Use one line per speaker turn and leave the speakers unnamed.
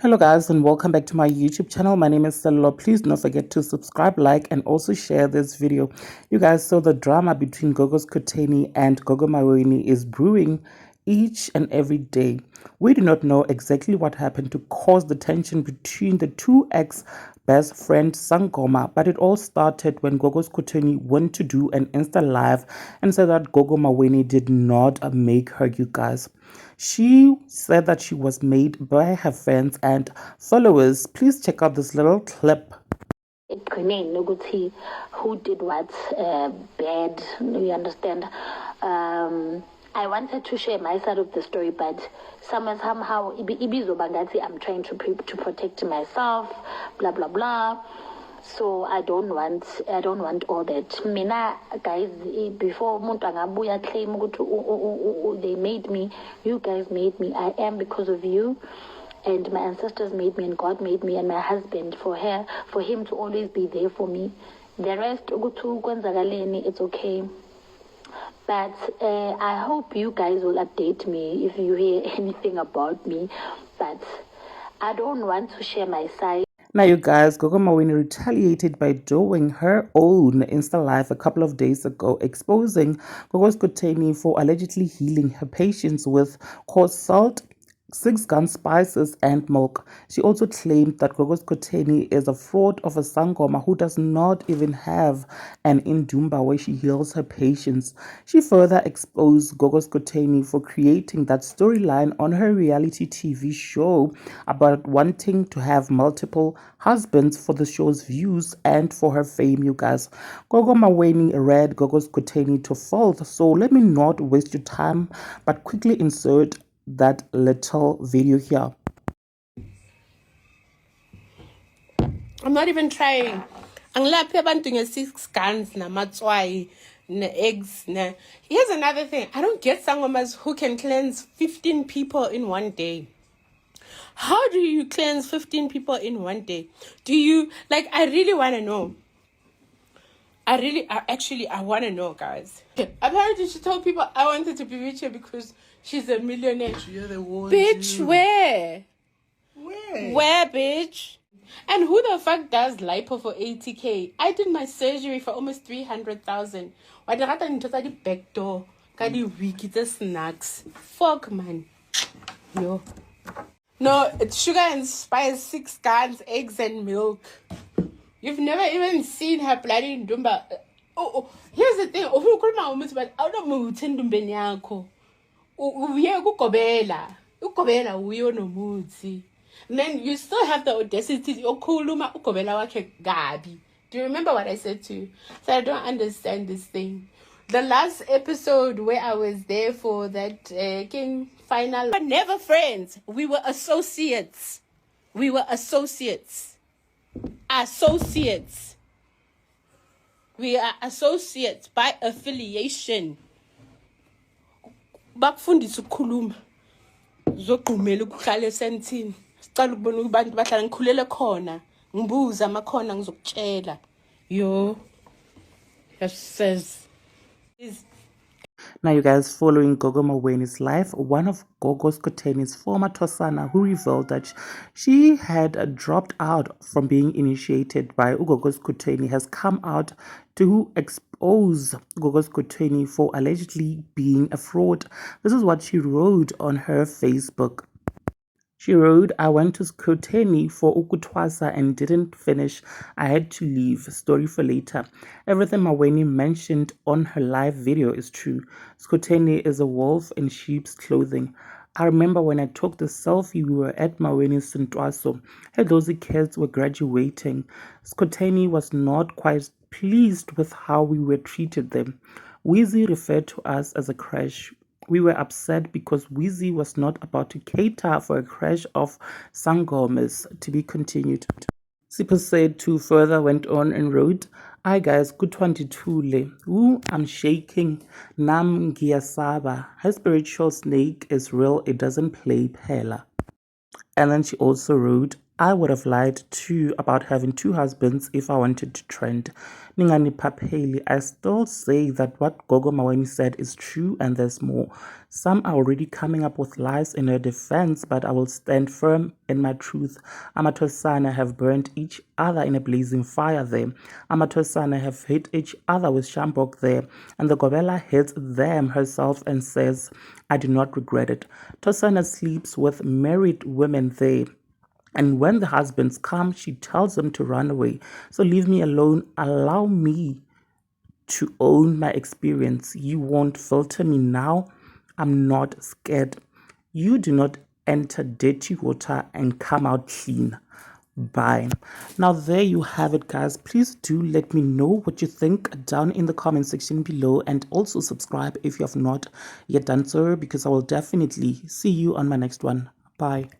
Hello guys and welcome back to my YouTube channel. My name is Sello. Please don't forget to subscribe, like and also share this video. You guys saw the drama between Gogo Skhotheni and Gogo Mawini is brewing each and every day. We do not know exactly what happened to cause the tension between the two ex-best friend Sangoma, but it all started when Gogo Skhotheni went to do an Insta live and said that Gogo Mawini did not make her, you guys. She said that she was made by her fans and followers. Please check out this little clip.
Who did what bad, you understand? I wanted to share my side of the story, but somehow I'm trying to protect myself, blah blah blah. So I don't want all that. Mina guys, before umuntu angabuya claim ukuthi they made me, you guys made me. I am because of you. And my ancestors made me, and God made me, and my husband, for him to always be there for me. The rest, it's okay. But I hope you guys will update me if you hear anything about me. But I don't want to share my side.
Now, you guys, Gogo Mawini retaliated by doing her own Insta Live a couple of days ago, exposing Gogo Skhotheni for allegedly healing her patients with coarse salt, 6-gun spices and milk. She also claimed that Gogo Skhotheni is a fraud of a Sangoma who does not even have an Indumba where she heals her patients. She further exposed Gogo Skhotheni for creating that storyline on her reality TV show about wanting to have multiple husbands for the show's views and for her fame, you guys. Gogo Maweni read Gogo Skhotheni to filth, so let me not waste your time but quickly insert that little video here.
I'm not even trying. Angilaphi abantu nge-6 guns namatswayi eggs. Here's another thing. I don't get sangomas who can cleanse 15 people in one day. How do you cleanse 15 people in one day? Do you, like, I really want to know. I want to know, guys. Apparently, she told people I wanted to be richer because she's a millionaire.
You're the one.
Bitch, where?
Where?
Where, bitch? And who the fuck does lipo for 80K? I did my surgery for almost 300,000. Why did I into the back door? Got the wiki, the snacks. Fuck, man. Yo. No, it's sugar and spice, 6 guns, eggs and milk. You've never even seen her bloody ndumba. Oh, here's the thing. But I don't know what's in ndumbeni yakho. Uye ukugobela. Ukugobela uyo no muti. Then you still have the audacity yokuluma ukugobela wakhe gabi. Do you remember what I said to you? So I don't understand this thing. The last episode where I was there for that king final, we were never friends. We were associates. Associates. We are associates by affiliation. Bakufundisa ukukhuluma. Zogqumela ukuhlala esentini. Sicela ukubona abantu bahlala ngikhulele khona. Ngibuza amakhona ngizokutshela. Yo. Yes says.
Now, you guys, following Gogo Mawini's life, one of Gogo Skhotheni's former thwasana who revealed that she had dropped out from being initiated by Gogo Skhotheni has come out to expose Gogo Skhotheni for allegedly being a fraud. This is what she wrote on her Facebook. She wrote, I went to Skhotheni for ukuthwasa and didn't finish. I had to leave. Story for later. Everything Maweni mentioned on her live video is true. Skhotheni is a wolf in sheep's clothing. I remember when I took the selfie, we were at Maweni's Sintwaso. Her those kids were graduating. Skhotheni was not quite pleased with how we were treated them. Wheezy referred to us as a crash. We were upset because Wheezy was not about to cater for a crash of Sangomas. To be continued. Sipa said too further went on and wrote, Hi guys, good 22 le. Ooh, I'm shaking. Nam Giyasaba. Her spiritual snake is real, it doesn't play pela. And then she also wrote, I would have lied too about having 2 husbands if I wanted to trend. Ningani Papeli, I still say that what Gogo Maweni said is true and there's more. Some are already coming up with lies in her defense, but I will stand firm in my truth. Amatosana have burnt each other in a blazing fire there. Amatosana have hit each other with shambok there, and the Gobela hits them herself and says, I do not regret it. Tosana sleeps with married women there. And when the husbands come, she tells them to run away. So leave me alone. Allow me to own my experience. You won't filter me now. I'm not scared. You do not enter dirty water and come out clean. Bye. Now there you have it, guys. Please do let me know what you think down in the comment section below, and also subscribe if you have not yet done so, because I will definitely see you on my next one. Bye.